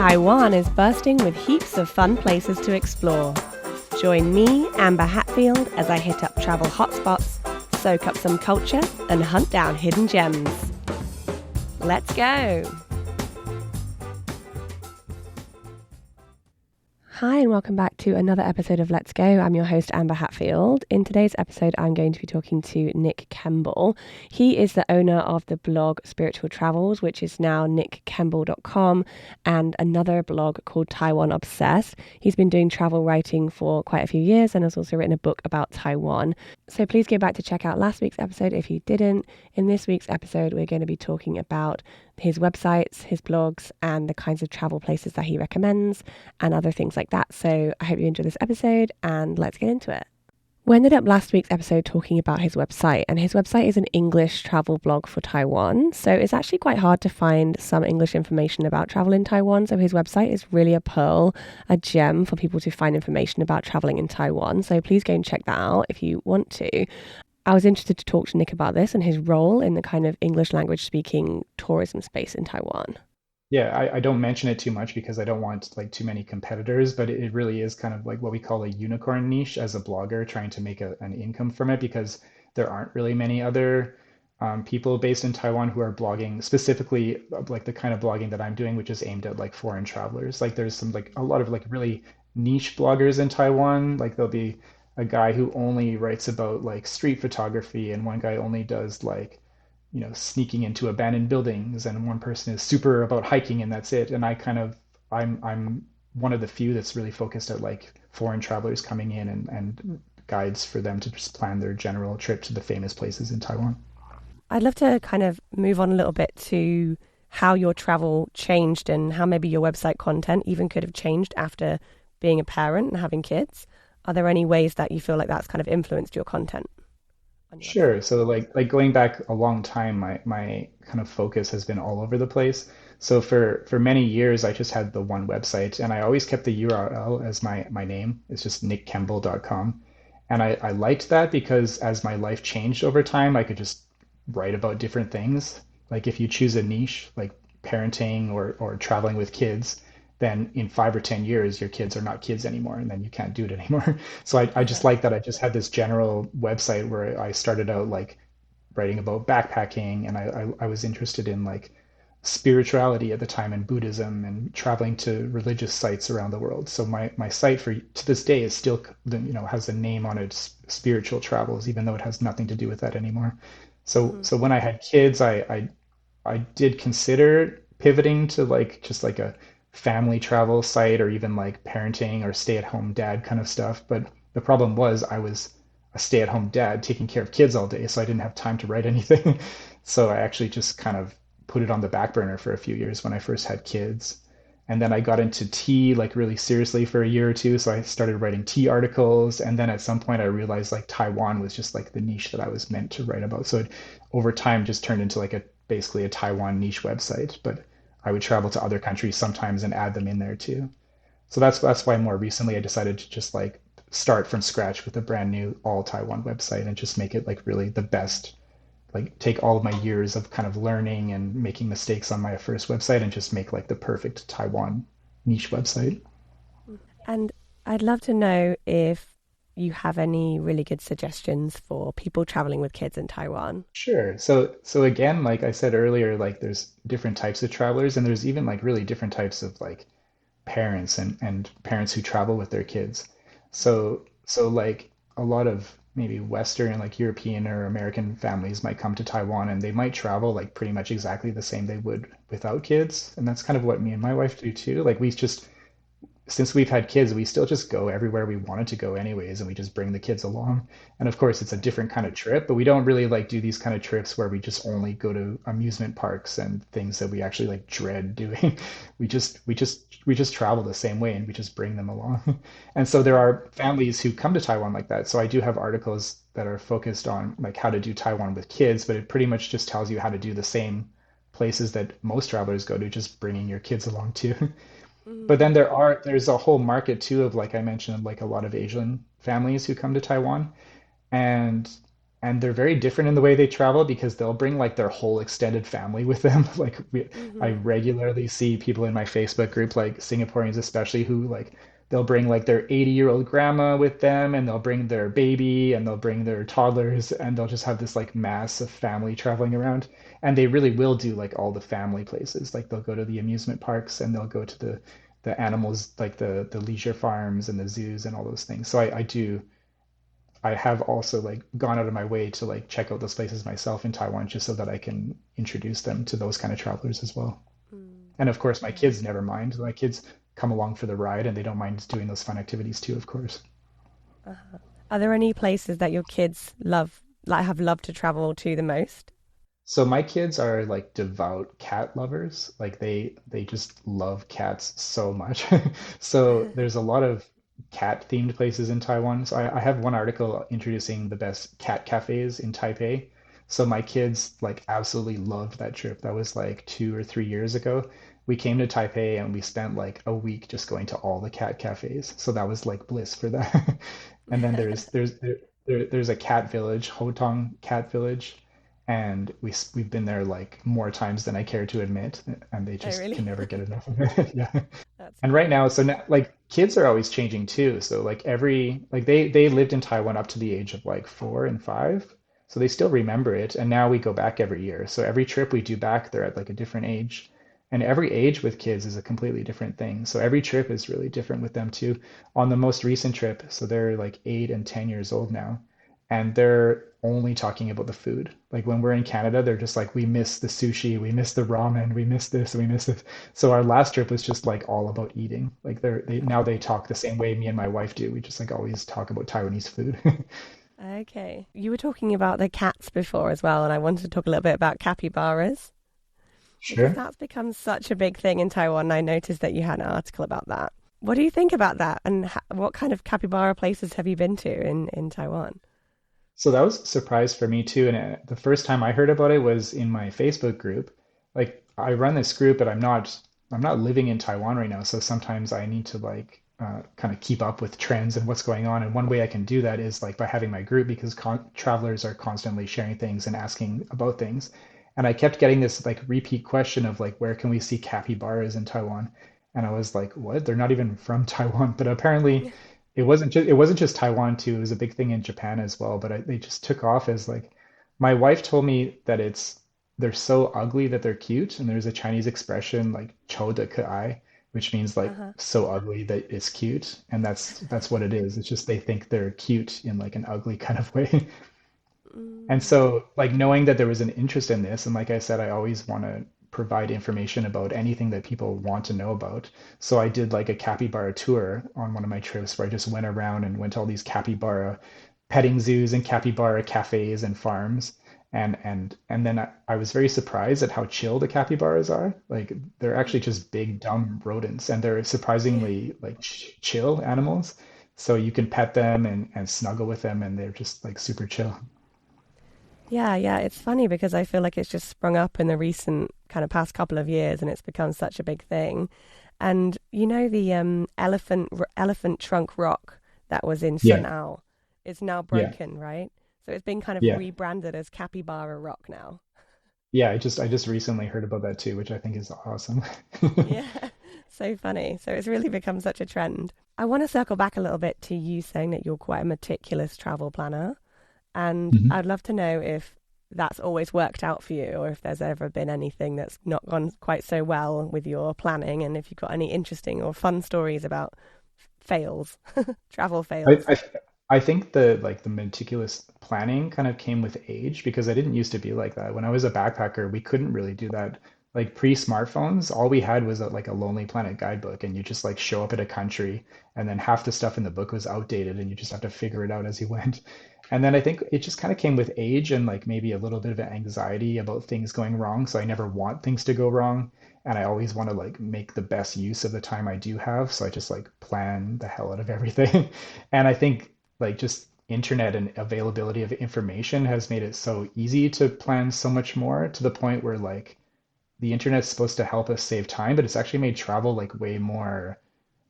Taiwan is bursting with heaps of fun places to explore. Join me, Amber Hatfield, as I hit up travel hotspots, soak up some culture, and hunt down hidden gems. Let's go! Hi and welcome back to another episode of Let's Go. I'm your host Amber Hatfield. In today's episode, I'm going to be talking to Nick Kembel. He is the owner of the blog Spiritual Travels, which is now nickkembel.com, and another blog called Taiwan Obsessed. He's been doing travel writing for quite a few years and has also written a book about Taiwan. So please go back to check out last week's episode if you didn't. In this week's episode, we're going to be talking about his websites, his blogs, and the kinds of travel places that he recommends and other things like that. So I hope you enjoy this episode and let's get into it. We ended up last week's episode talking about his website, and his website is an English travel blog for Taiwan. So it's actually quite hard to find some English information about travel in Taiwan. So his website is really a pearl, a gem for people to find information about traveling in Taiwan. So please go and check that out if you want to. I was interested to talk to Nick about this and his role in the kind of English language speaking tourism space in Taiwan. Yeah, I don't mention it too much because I don't want like too many competitors, but it really is kind of like what we call a unicorn niche as a blogger trying to make an income from it because there aren't really many other people based in Taiwan who are blogging specifically like the kind of blogging that I'm doing, which is aimed at like foreign travelers. Like there's some like a lot of like really niche bloggers in Taiwan. Like there'll be a guy who only writes about like street photography and one guy only does like sneaking into abandoned buildings, and one person is super about hiking and that's it. And I'm one of the few that's really focused at like foreign travelers coming in and guides for them to just plan their general trip to the famous places in Taiwan. I'd love to kind of move on a little bit to how your travel changed and how maybe your website content even could have changed after being a parent and having kids. Are there any ways that you feel like that's kind of influenced your content on your website? Sure. So like going back a long time, my kind of focus has been all over the place. So for many years, I just had the one website, and I always kept the URL as my name. It's just nickkembel.com. And I liked that because as my life changed over time, I could just write about different things. Like if you choose a niche, like parenting or traveling with kids, then in 5 or 10 years, your kids are not kids anymore, and then you can't do it anymore. So I just like that I just had this general website where I started out like writing about backpacking, and I was interested in like spirituality at the time and Buddhism and traveling to religious sites around the world. So my site for to this day is still has a name on it, Spiritual Travels, even though it has nothing to do with that anymore. So when I had kids, I did consider pivoting to like just like a family travel site or even like parenting or stay-at-home dad kind of stuff. But the problem was I was a stay-at-home dad taking care of kids all day, so I didn't have time to write anything. So I actually just kind of put it on the back burner for a few years when I first had kids. And then I got into tea like really seriously for a year or two. So I started writing tea articles. And then at some point I realized like Taiwan was just like the niche that I was meant to write about. So it over time just turned into like a basically a Taiwan niche website. But I would travel to other countries sometimes and add them in there too. So that's why more recently I decided to just like start from scratch with a brand new all Taiwan website and just make it like really the best, like take all of my years of kind of learning and making mistakes on my first website and just make like the perfect Taiwan niche website. And I'd love to know if you have any really good suggestions for people traveling with kids in Taiwan. Sure. So again, like I said earlier, like there's different types of travelers and there's even like really different types of like parents and parents who travel with their kids. So like a lot of maybe Western like European or American families might come to Taiwan and they might travel like pretty much exactly the same they would without kids. And that's kind of what me and my wife do too. Like we just since we've had kids, we still just go everywhere we wanted to go anyways, and we just bring the kids along. And of course, it's a different kind of trip, but we don't really like do these kind of trips where we just only go to amusement parks and things that we actually like dread doing. We just travel the same way and we just bring them along. And so there are families who come to Taiwan like that. So I do have articles that are focused on like how to do Taiwan with kids, but it pretty much just tells you how to do the same places that most travelers go to, just bringing your kids along too. But then there's a whole market too of like I mentioned, like a lot of Asian families who come to Taiwan. And and they're very different in the way they travel because they'll bring like their whole extended family with them. I Mm-hmm. regularly see people in my Facebook group, like Singaporeans especially, who like they'll bring like their 80-year-old grandma with them, and they'll bring their baby, and they'll bring their toddlers, and they'll just have this like mass of family traveling around. And they really will do like all the family places. Like they'll go to the amusement parks, and they'll go to the animals, like the leisure farms and the zoos and all those things. So I have also like gone out of my way to like check out those places myself in Taiwan just so that I can introduce them to those kind of travelers as well. Mm. And of course, my Yeah. kids never mind. My kids come along for the ride and they don't mind doing those fun activities too, of course. Uh-huh. Are there any places that your kids love, like have loved to travel to the most? So my kids are like devout cat lovers. Like they just love cats so much. So there's a lot of cat themed places in Taiwan. So I have one article introducing the best cat cafes in Taipei. So my kids like absolutely loved that trip. That was like 2 or 3 years ago. We came to Taipei and we spent like a week just going to all the cat cafes. So that was like bliss for them. And then there's a cat village, Hotong Cat Village, and we've been there like more times than I care to admit, and they Oh, just really? can never get enough of it. Yeah. That's And right cute. now, so now, like kids are always changing too. So like they lived in Taiwan up to the age of like 4 and 5, so they still remember it. And now we go back every year. So every trip we do back, they're at like a different age. And every age with kids is a completely different thing. So every trip is really different with them too. On the most recent trip, so they're like 8 and 10 years old now, and they're only talking about the food. Like when we're in Canada, they're just like, we miss the sushi, we miss the ramen, we miss this, we miss this. So our last trip was just like all about eating. Like they now they Oh, talk the same way me and my wife do. We just like always talk about Taiwanese food. okay. You were talking about the cats before as well, and I wanted to talk a little bit about capybaras because Sure. that's become such a big thing in Taiwan. I noticed that you had an article about that. What do you think about that, and what kind of capybara places have you been to in Taiwan? So that was a surprise for me too. And the first time I heard about it was in my Facebook group. Like I run this group, but I'm not living in Taiwan right now. So sometimes I need to like kind of keep up with trends and what's going on. And one way I can do that is like by having my group because travelers are constantly sharing things and asking about things. And I kept getting this like repeat question of like, where can we see capybaras in Taiwan? And I was like, what? They're not even from Taiwan. But apparently it wasn't just Taiwan too. It was a big thing in Japan as well. But they just took off as like my wife told me that they're so ugly that they're cute, and there's a Chinese expression like "丑的可爱," which means like Uh-huh. so ugly that it's cute, and that's what it is. It's just they think they're cute in like an ugly kind of way. And Mm, so, like, knowing that there was an interest in this, and like I said, I always want to provide information about anything that people want to know about. So I did like a capybara tour on one of my trips where I just went around and went to all these capybara petting zoos and capybara cafes and farms. And then I was very surprised at how chill the capybaras are. Like they're actually mm, just big, dumb rodents, and they're yeah. surprisingly like chill animals. So you can pet them and snuggle with them, and they're just like super chill. Yeah, yeah, it's funny because I feel like it's just sprung up in the recent kind of past couple of years and it's become such a big thing. And you know the elephant trunk rock that was in Yeah. Sunao is now Yeah. broken, right? So it's been kind of Yeah. rebranded as Capybara Rock now. Yeah, I just recently heard about that too, which I think is awesome. Yeah, so funny. So it's really become such a trend. I want to circle back a little bit to you saying that you're quite a meticulous travel planner. And Mhm. I'd love to know if that's always worked out for you or if there's ever been anything that's not gone quite so well with your planning and if you've got any interesting or fun stories about fails, travel I, fails. I I think the meticulous planning kind of came with age because I didn't used to be like that. When I was a backpacker, we couldn't really do that. Like pre-smartphones, all we had was like a Lonely Planet guidebook, and you just like show up at a country, and then half the stuff in the book was outdated, and you just have to figure it out as you went. And then I think it just kind of came with age and like maybe a little bit of anxiety about things going wrong. So I never want things to go wrong, and I always want to like make the best use of the time I do have. So I just like plan the hell out of everything. And I think like just internet and availability of information has made it so easy to plan so much more to the point where like the internet's supposed to help us save time, but it's actually made travel like way more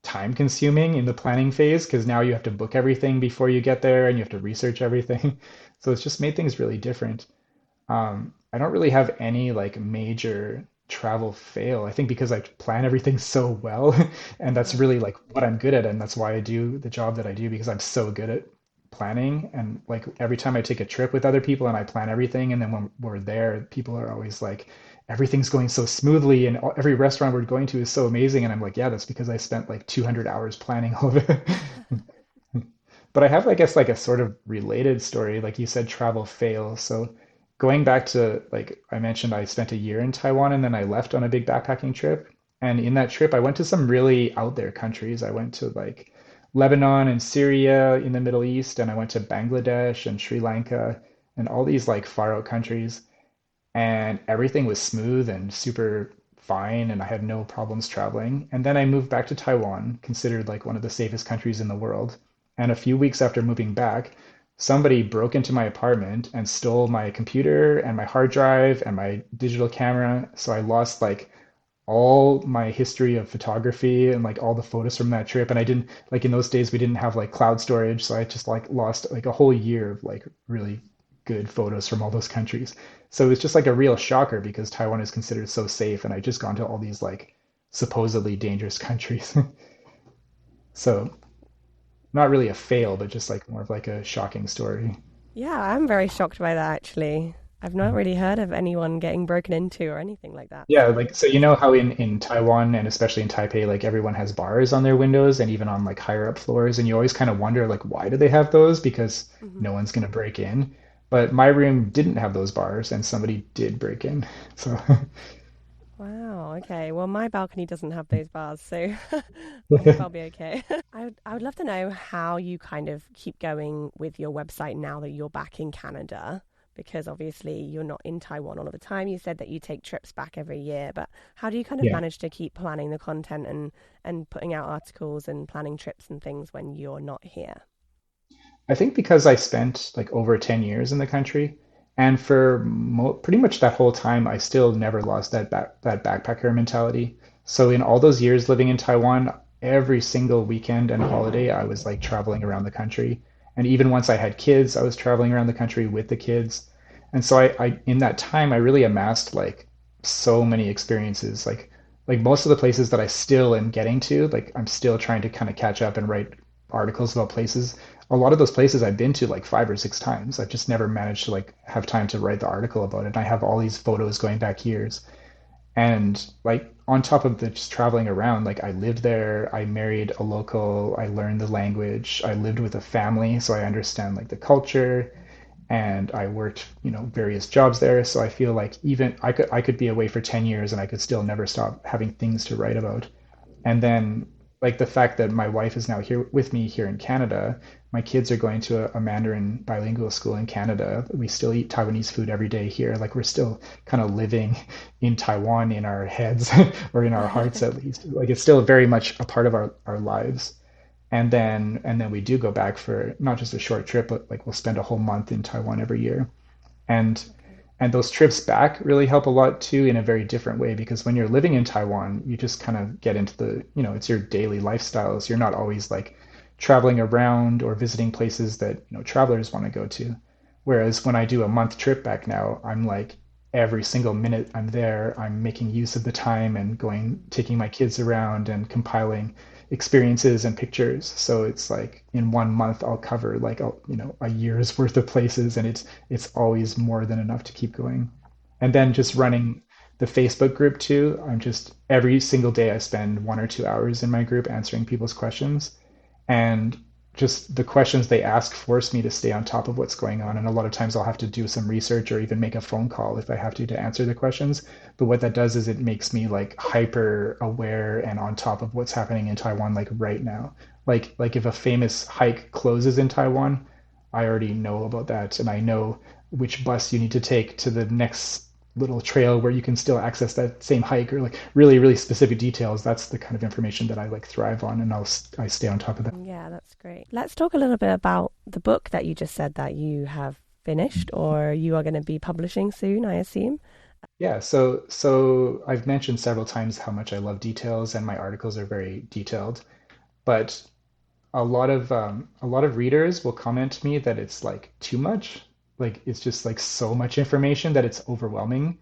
time consuming in the planning phase because now you have to book everything before you get there and you have to research everything. So it's just made things really different. I don't really have any like major travel fail. I think because I plan everything so well, and that's Uh-huh. really like what I'm good at, and that's why I do the job that I do because I'm so good at planning. And like every time I take a trip with other people and I plan everything, and then when we're there, people are always like, everything's going so smoothly, and every restaurant we're going to is so amazing. And I'm like, yeah, that's because I spent like 200 hours planning all of it. But I have, I guess, like a sort of related story. Like you said, travel fail. So going back to, like I mentioned, I spent a year in Taiwan and then I left on a big backpacking trip. And in that trip, I went to some really out there countries. I went to like Lebanon and Syria in the Middle East, and I went to Bangladesh and Sri Lanka and all these like far out countries, and everything was smooth and super fine, and I had no problems traveling. And then I moved back to Taiwan, considered like one of the safest countries in the world. And a few weeks after moving back, somebody broke into my apartment and stole my computer and my hard drive and my digital camera. So I lost like all my history of photography and like all the photos from that trip. And I didn't like in those days we didn't have like cloud storage, so I just like lost like a whole year of like really good photos from all those countries. So it's just like a real shocker because Taiwan is considered so safe, and I just gone to all these like supposedly dangerous countries. So not really a fail, but just like more of like a shocking story. Yeah, I'm very shocked by that actually. I've not really heard of anyone getting broken into or anything like that. Yeah, So, like so you know how in Taiwan and especially in Taipei, like everyone has bars on their windows and even on like higher up floors, and you always kind of wonder like why do they have those? Because hmm. no one's gonna break in. But my room didn't have those bars and somebody did break in. So Wow, okay. Well, my balcony doesn't have those bars, so I hope I'll be okay. I would love to know how you kind of keep going with your website now that you're back in Canada, because obviously you're not in Taiwan all of the time. You said that you take trips back every year, but how do you kind of yeah. manage to keep planning the content and putting out articles and planning trips and things when you're not here? I think because I spent like over 10 years in the country, and for pretty much that whole time, I still never lost that backpacker mentality. So in all those years living in Taiwan, every single weekend and holiday, I was like traveling around the country. And even once I had kids, I was traveling around the country with the kids. And so I in that time, I really amassed like so many experiences. Like most of the places that I still am getting to, like I'm still trying to kind of catch up and write articles about places. A lot of those places I've been to like 5 or 6 times. I've just never managed to like have time to write the article about it. And I have all these photos going back years. And like on top of the just traveling around, like I lived there, I married a local, I learned the language, I lived with a family, so I understand like the culture, and I worked, various jobs there. So I feel like even I could be away for 10 years and I could still never stop having things to write about. And then like the fact that my wife is now here with me here in Canada, my kids are going to a Mandarin bilingual school in Canada. We still eat Taiwanese food every day here. Like we're still kind of living in Taiwan in our heads or in our hearts at least. Like it's still very much a part of our lives. And then we do go back for not just a short trip, but like we'll spend a whole month in Taiwan every year. And Okay. and those trips back really help a lot too in a very different way because when you're living in Taiwan, you just kind of get into it's your daily lifestyles. You're not always like traveling around or visiting places that, travelers want to go to. Whereas when I do a month trip back now, I'm like every single minute I'm there, I'm making use of the time and going, taking my kids around and compiling experiences and pictures. So it's like in 1 month I'll cover like a year's worth of places, and it's always more than enough to keep going. And then just Mm. running the Facebook group too. I'm just every single day I spend 1 or 2 hours in my group answering people's questions, and just the questions they ask force me to stay on top of what's going on. And a lot of times I'll have to do some research or even make a phone call if I have to answer the questions. But what that does is it makes me like hyper aware and on top of what's happening in Taiwan like right now. Like if a famous hike closes in Taiwan, I already know about that, and I know which bus you need to take to the next little trail where you can still access that same hike, or like really really specific details. That's the kind of information that I like thrive on, and I stay on top of that. Yeah, that's great. Let's talk a little bit about the book that you just said that you have finished or you are going to be publishing soon, I assume. Yeah, so I've mentioned several times how much I love details and my articles are very detailed. but a lot of readers will comment to me that it's like too much. Like it's just like so much information that it's overwhelming.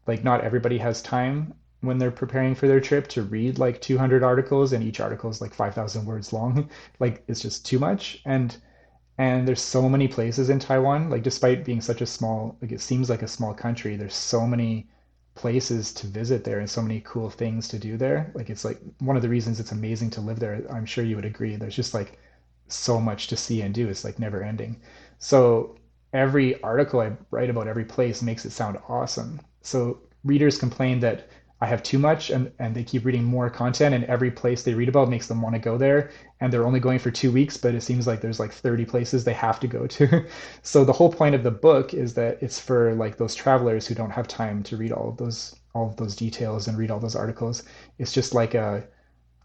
Like not everybody has time when they're preparing for their trip to read like 200 articles and each article is like 5,000 words long. Like it's just too much. And there's so many places in Taiwan, like despite being such a small, like it seems like a small country, there's so many places to visit there and so many cool things to do there. Like it's like one of the reasons it's amazing to live there. I'm sure you would agree. There's just like so much to see and do. It's like never ending. So every article I write about every place makes it sound awesome. So readers complain that I have too much and they keep reading more content and every place they read about makes them want to go there and they're only going for 2 weeks, but it seems like there's like 30 places they have to go to. So the whole point of the book is that it's for like those travelers who don't have time to read all of those details and read all those articles. It's just like a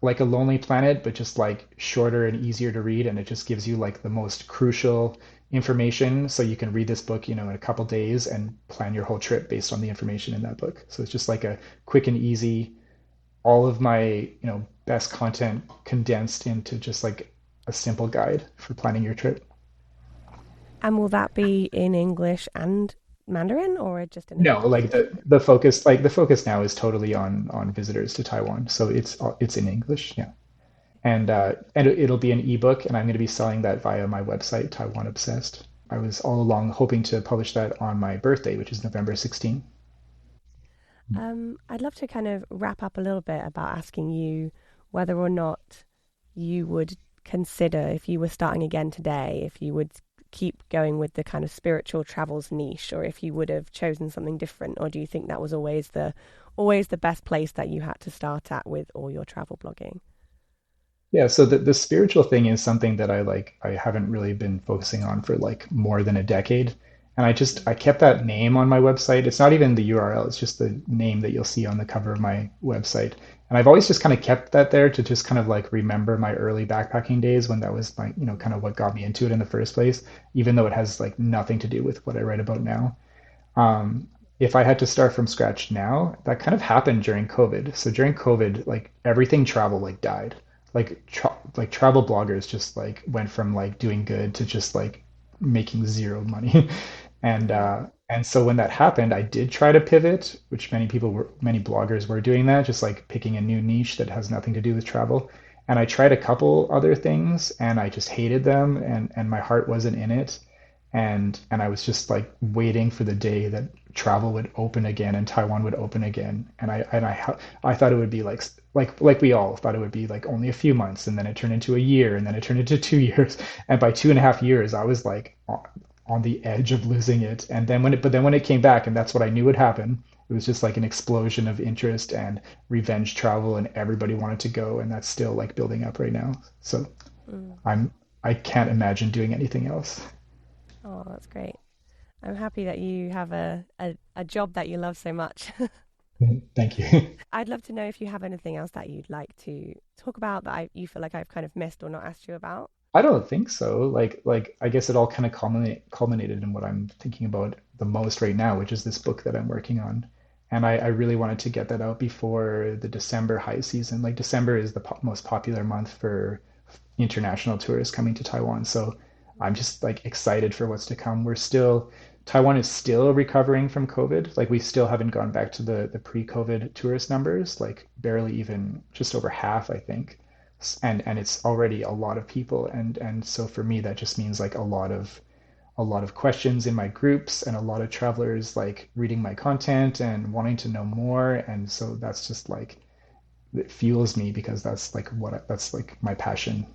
Lonely Planet, but just like shorter and easier to read, and it just gives you like the most crucial information so you can read this book, in a couple days and plan your whole trip based on the information in that book. So it's just like a quick and easy, all of my, best content condensed into just like a simple guide for planning your trip. And will that be in English and Mandarin or just in No, like English? the focus now is totally on visitors to Taiwan. So it's in English, yeah. And it'll be an ebook, and I'm going to be selling that via my website, Taiwan Obsessed. I was all along hoping to publish that on my birthday, which is November 16th. I'd love to kind of wrap up a little bit about asking you whether or not you would consider, if you were starting again today, if you would keep going with the kind of spiritual travels niche, or if you would have chosen something different, or do you think that was always the best place that you had to start at with all your travel blogging? Yeah, so the spiritual thing is something that I haven't really been focusing on for like more than a decade. And I kept that name on my website. It's not even the URL, it's just the name that you'll see on the cover of my website. And I've always just kind of kept that there to just kind of like remember my early backpacking days when that was my, kind of what got me into it in the first place, even though it has like nothing to do with what I write about now. If I had to start from scratch now, that kind of happened during COVID. So during COVID, like everything travel like died. Like travel bloggers just like went from like doing good to just like making zero money. Mm-hmm. And so when that happened, I did try to pivot, which many bloggers were doing that, just like picking a new niche that has nothing to do with travel. And I tried a couple other things and I just hated them and my heart wasn't in it and I was just like waiting for the day that travel would open again and Taiwan would open again. I thought it would be like we all thought it would be like only a few months, and then it turned into a year, and then it turned into 2 years, and by 2.5 years, I was like on the edge of losing it. And then when it came back, and that's what I knew would happen. It was just like an explosion of interest and revenge travel, and everybody wanted to go, and that's still like building up right now. So Mm. I'm I can't imagine doing anything else. Oh, that's great. I'm happy that you have a job that you love so much. Thank you. I'd love to know if you have anything else that you'd like to talk about that you feel like I've kind of missed or not asked you about. I don't think so. Like I guess it all kind of culminated in what I'm thinking about the most right now, which is this book that I'm working on. And I really wanted to get that out before the December high season. Like December is the most popular month for international tourists coming to Taiwan. So I'm just like excited for what's to come. Taiwan is still recovering from COVID. Like we still haven't gone back to the pre-COVID tourist numbers, like barely even just over half, I think. And it's already a lot of people. And so for me, that just means like a lot of questions in my groups and a lot of travelers like reading my content and wanting to know more. And so that's just like it fuels me because that's like my passion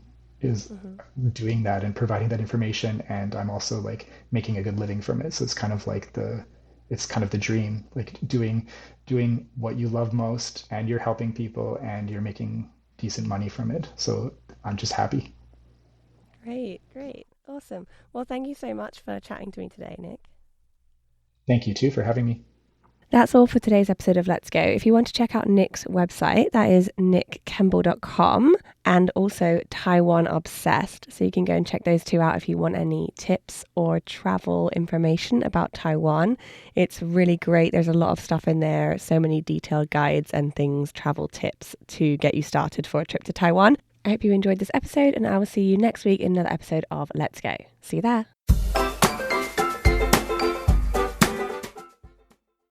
is Hmm. doing that and providing that information, and I'm also like making a good living from it. So it's kind of the dream, like doing what you love most and you're helping people and you're making decent money from it. So I'm just happy. Great, great, awesome. Well, thank you so much for chatting to me today, Nick. Thank you too for having me. That's all for today's episode of Let's Go. If you want to check out Nick's website, that is nickkembel.com and also Taiwan Obsessed. So you can go and check those two out if you want any tips or travel information about Taiwan. It's really great. There's a lot of stuff in there, so many detailed guides and things, travel tips to get you started for a trip to Taiwan. I hope you enjoyed this episode, and I will see you next week in another episode of Let's Go. See you there.